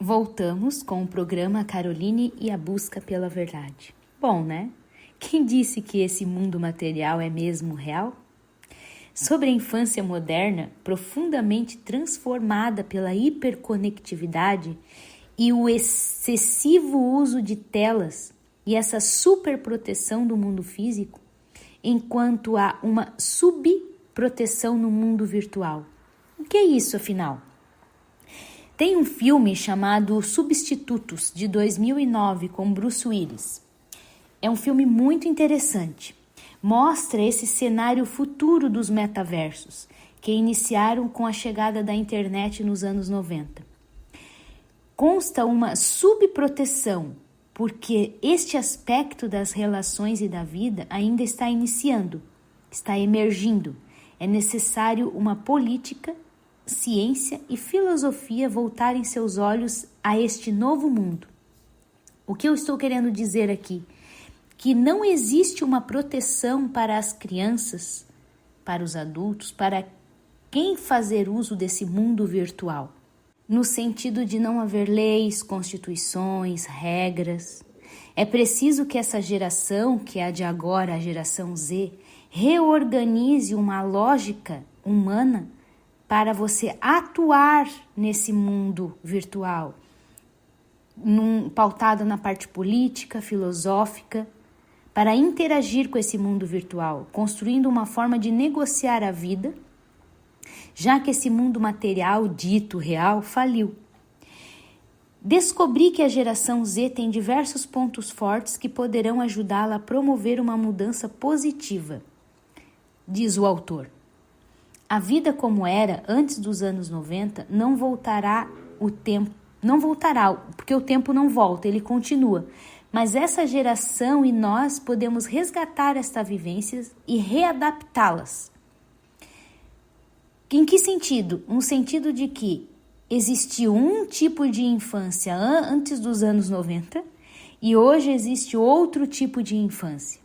Voltamos com o programa Caroline e a Busca pela Verdade. Bom, né? Quem disse que esse mundo material é mesmo real? Sobre a infância moderna, profundamente transformada pela hiperconectividade e o excessivo uso de telas e essa superproteção do mundo físico, enquanto há uma subproteção no mundo virtual. O que é isso, afinal? Tem um filme chamado Substitutos, de 2009, com Bruce Willis. É um filme muito interessante. Mostra esse cenário futuro dos metaversos, que iniciaram com a chegada da internet nos anos 90. Consta uma subproteção, porque este aspecto das relações e da vida ainda está iniciando, está emergindo. É necessário uma política, ciência e filosofia voltarem seus olhos a este novo mundo. O que eu estou querendo dizer aqui? Que não existe uma proteção para as crianças, para os adultos, para quem fazer uso desse mundo virtual, no sentido de não haver leis, constituições, regras. É preciso que essa geração, que é a de agora, a geração Z, reorganize uma lógica humana para você atuar nesse mundo virtual, pautada na parte política, filosófica, para interagir com esse mundo virtual, construindo uma forma de negociar a vida, já que esse mundo material, dito real, faliu. Descobri que a geração Z tem diversos pontos fortes que poderão ajudá-la a promover uma mudança positiva, diz o autor. A vida como era antes dos anos 90 não voltará porque o tempo não volta, ele continua. Mas essa geração e nós podemos resgatar estas vivências e readaptá-las. Em que sentido? No sentido de que existiu um tipo de infância antes dos anos 90 e hoje existe outro tipo de infância.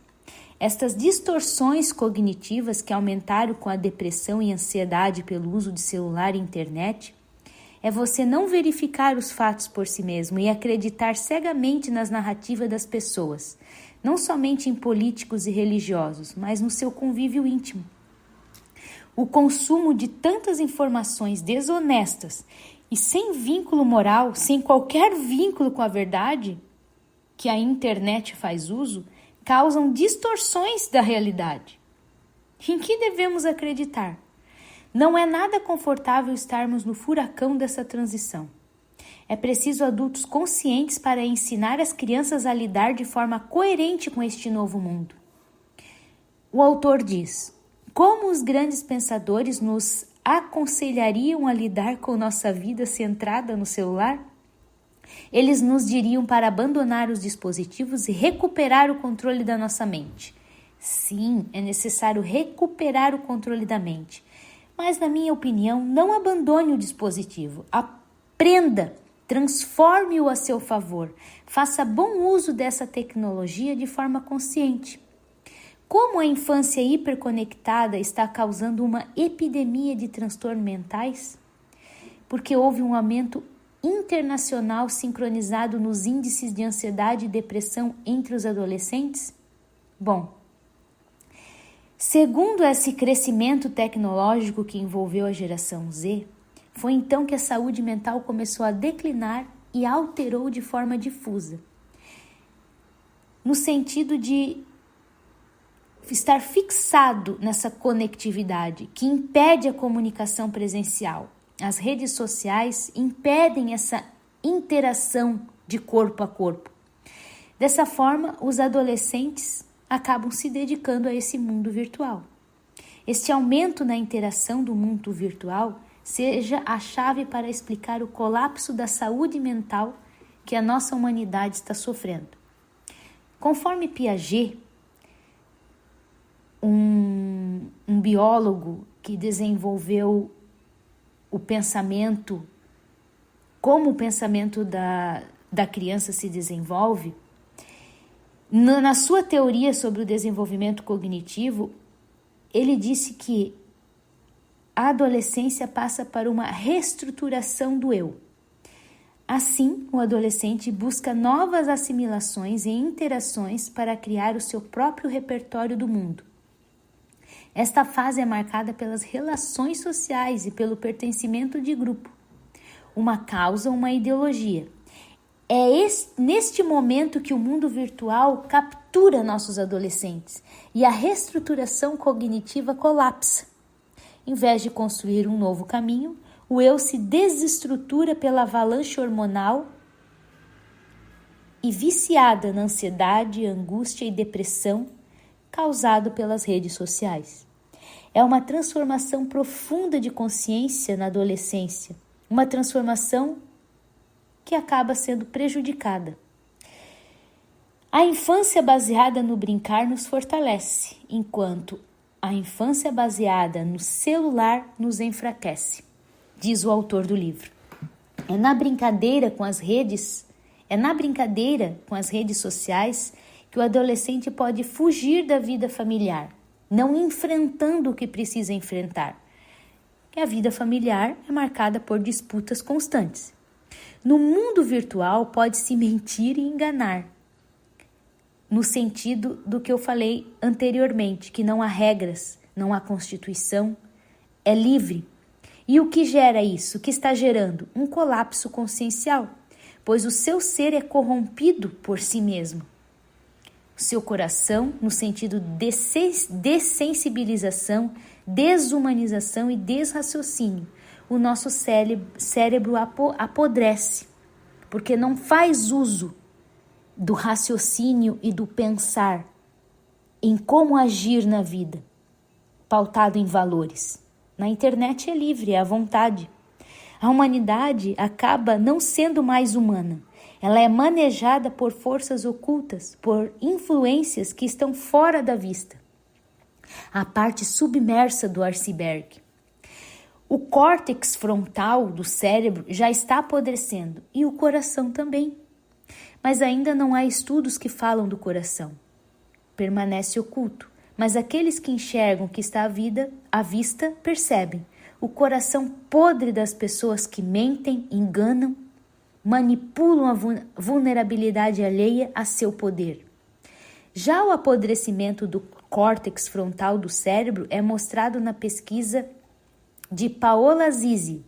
Estas distorções cognitivas que aumentaram com a depressão e ansiedade pelo uso de celular e internet é você não verificar os fatos por si mesmo e acreditar cegamente nas narrativas das pessoas, não somente em políticos e religiosos, mas no seu convívio íntimo. O consumo de tantas informações desonestas e sem vínculo moral, sem qualquer vínculo com a verdade que a internet faz uso, causam distorções da realidade. Em que devemos acreditar? Não é nada confortável estarmos no furacão dessa transição. É preciso adultos conscientes para ensinar as crianças a lidar de forma coerente com este novo mundo. O autor diz: como os grandes pensadores nos aconselhariam a lidar com nossa vida centrada no celular? Eles nos diriam para abandonar os dispositivos e recuperar o controle da nossa mente. Sim, é necessário recuperar o controle da mente. Mas, na minha opinião, não abandone o dispositivo. Aprenda, transforme-o a seu favor. Faça bom uso dessa tecnologia de forma consciente. Como a infância hiperconectada está causando uma epidemia de transtornos mentais? Porque houve um aumento internacional sincronizado nos índices de ansiedade e depressão entre os adolescentes? Bom, segundo esse crescimento tecnológico que envolveu a geração Z, foi então que a saúde mental começou a declinar e alterou de forma difusa, no sentido de estar fixado nessa conectividade que impede a comunicação presencial. As redes sociais impedem essa interação de corpo a corpo. Dessa forma, os adolescentes acabam se dedicando a esse mundo virtual. Este aumento na interação do mundo virtual seja a chave para explicar o colapso da saúde mental que a nossa humanidade está sofrendo. Conforme Piaget, um biólogo que desenvolveu o pensamento, como o pensamento da criança se desenvolve, na sua teoria sobre o desenvolvimento cognitivo, ele disse que a adolescência passa por uma reestruturação do eu. Assim, o adolescente busca novas assimilações e interações para criar o seu próprio repertório do mundo. Esta fase é marcada pelas relações sociais e pelo pertencimento de grupo, uma causa, uma ideologia. É neste momento que o mundo virtual captura nossos adolescentes e a reestruturação cognitiva colapsa. Em vez de construir um novo caminho, o eu se desestrutura pela avalanche hormonal e viciada na ansiedade, angústia e depressão causado pelas redes sociais. É uma transformação profunda de consciência na adolescência, uma transformação que acaba sendo prejudicada. A infância baseada no brincar nos fortalece, enquanto a infância baseada no celular nos enfraquece, diz o autor do livro. É na brincadeira com as redes sociais que o adolescente pode fugir da vida familiar, não enfrentando o que precisa enfrentar. Que a vida familiar é marcada por disputas constantes. No mundo virtual pode-se mentir e enganar, no sentido do que eu falei anteriormente, que não há regras, não há constituição, é livre. E o que gera isso? O que está gerando? Um colapso consciencial, pois o seu ser é corrompido por si mesmo. O seu coração, no sentido de dessensibilização, desumanização e desraciocínio. O nosso cérebro apodrece, porque não faz uso do raciocínio e do pensar em como agir na vida, pautado em valores. Na internet é livre, é à vontade. A humanidade acaba não sendo mais humana. Ela é manejada por forças ocultas, por influências que estão fora da vista. A parte submersa do iceberg. O córtex frontal do cérebro já está apodrecendo e o coração também. Mas ainda não há estudos que falam do coração. Permanece oculto, mas aqueles que enxergam que está à vista percebem o coração podre das pessoas que mentem, enganam, manipulam a vulnerabilidade alheia a seu poder. Já o apodrecimento do córtex frontal do cérebro é mostrado na pesquisa de Paola Zizi,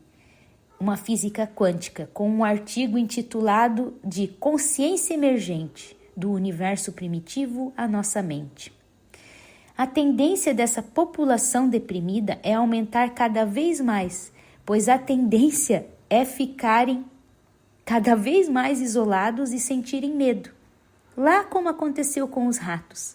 uma física quântica, com um artigo intitulado de Consciência Emergente, do universo primitivo à nossa mente. A tendência dessa população deprimida é aumentar cada vez mais, pois a tendência é ficarem cada vez mais isolados e sentirem medo, lá como aconteceu com os ratos.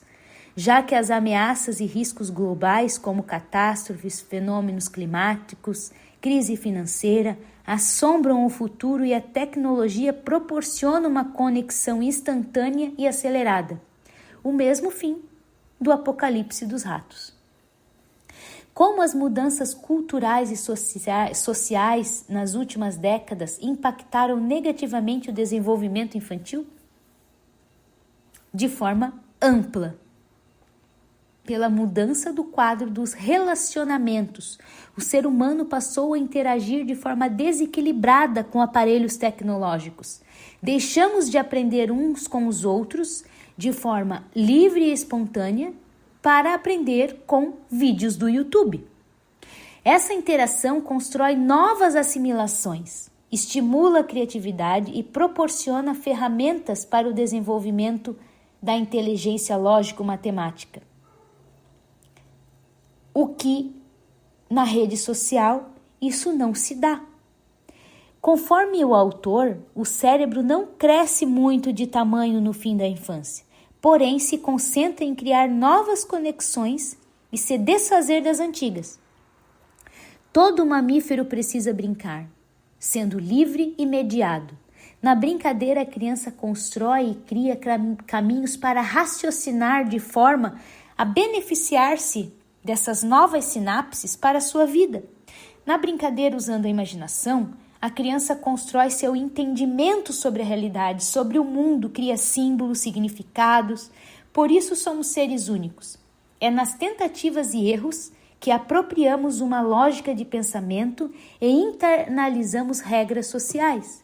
Já que as ameaças e riscos globais, como catástrofes, fenômenos climáticos, crise financeira, assombram o futuro e a tecnologia proporciona uma conexão instantânea e acelerada. O mesmo fim do apocalipse dos ratos. Como as mudanças culturais e sociais nas últimas décadas impactaram negativamente o desenvolvimento infantil? De forma ampla. Pela mudança do quadro dos relacionamentos, o ser humano passou a interagir de forma desequilibrada com aparelhos tecnológicos. Deixamos de aprender uns com os outros de forma livre e espontânea para aprender com vídeos do YouTube. Essa interação constrói novas assimilações, estimula a criatividade e proporciona ferramentas para o desenvolvimento da inteligência lógico-matemática. O que na rede social isso não se dá. Conforme o autor, o cérebro não cresce muito de tamanho no fim da infância, porém se concentra em criar novas conexões e se desfazer das antigas. Todo mamífero precisa brincar, sendo livre e mediado. Na brincadeira, a criança constrói e cria caminhos para raciocinar de forma a beneficiar-se dessas novas sinapses para a sua vida. Na brincadeira, usando a imaginação, a criança constrói seu entendimento sobre a realidade, sobre o mundo, cria símbolos, significados. Por isso somos seres únicos. É nas tentativas e erros que apropriamos uma lógica de pensamento e internalizamos regras sociais.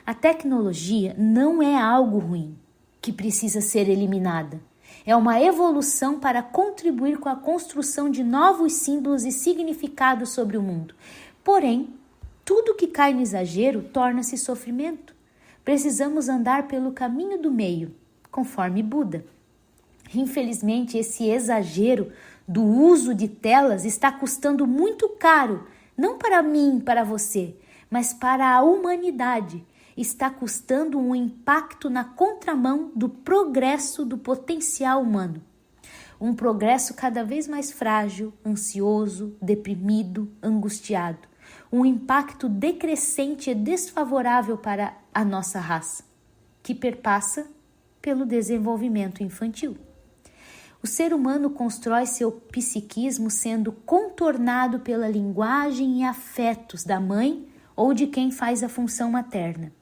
A tecnologia não é algo ruim que precisa ser eliminada. É uma evolução para contribuir com a construção de novos símbolos e significados sobre o mundo. Porém, tudo que cai no exagero torna-se sofrimento. Precisamos andar pelo caminho do meio, conforme Buda. Infelizmente, esse exagero do uso de telas está custando muito caro, não para mim, para você, mas para a humanidade. Está custando um impacto na contramão do progresso do potencial humano. Um progresso cada vez mais frágil, ansioso, deprimido, angustiado. Um impacto decrescente e desfavorável para a nossa raça, que perpassa pelo desenvolvimento infantil. O ser humano constrói seu psiquismo sendo contornado pela linguagem e afetos da mãe ou de quem faz a função materna.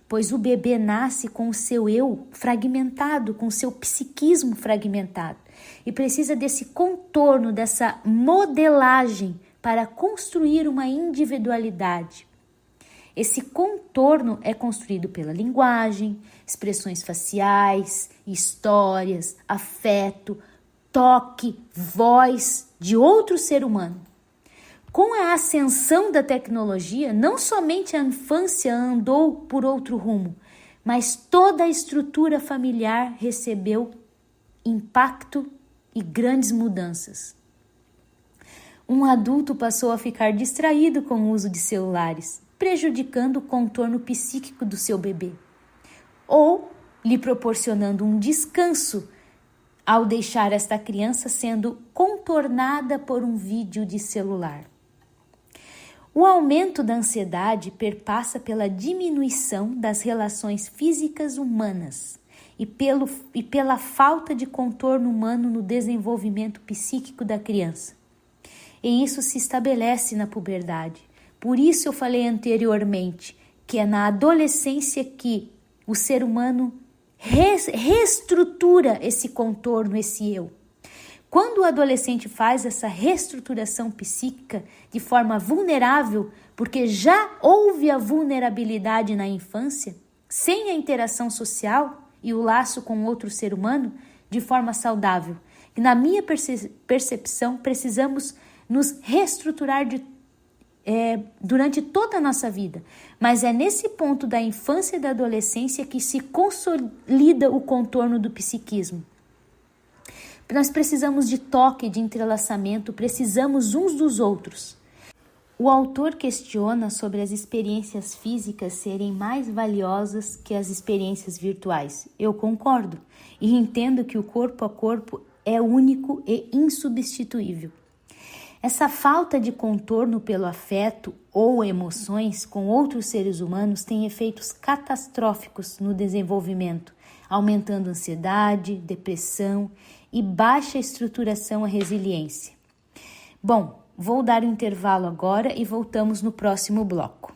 Pois o bebê nasce com o seu eu fragmentado, com o seu psiquismo fragmentado, e precisa desse contorno, dessa modelagem para construir uma individualidade. Esse contorno é construído pela linguagem, expressões faciais, histórias, afeto, toque, voz de outro ser humano. Com a ascensão da tecnologia, não somente a infância andou por outro rumo, mas toda a estrutura familiar recebeu impacto e grandes mudanças. Um adulto passou a ficar distraído com o uso de celulares, prejudicando o contorno psíquico do seu bebê, ou lhe proporcionando um descanso ao deixar esta criança sendo contornada por um vídeo de celular. O aumento da ansiedade perpassa pela diminuição das relações físicas humanas e pela falta de contorno humano no desenvolvimento psíquico da criança. E isso se estabelece na puberdade. Por isso eu falei anteriormente que é na adolescência que o ser humano reestrutura esse contorno, esse eu. Quando o adolescente faz essa reestruturação psíquica de forma vulnerável, porque já houve a vulnerabilidade na infância, sem a interação social e o laço com outro ser humano, de forma saudável. E na minha percepção, precisamos nos reestruturar durante toda a nossa vida. Mas é nesse ponto da infância e da adolescência que se consolida o contorno do psiquismo. Nós precisamos de toque, de entrelaçamento, precisamos uns dos outros. O autor questiona sobre as experiências físicas serem mais valiosas que as experiências virtuais. Eu concordo e entendo que o corpo a corpo é único e insubstituível. Essa falta de contorno pelo afeto ou emoções com outros seres humanos tem efeitos catastróficos no desenvolvimento, aumentando ansiedade, depressão e baixa estruturação à resiliência. Bom, vou dar um intervalo agora e voltamos no próximo bloco.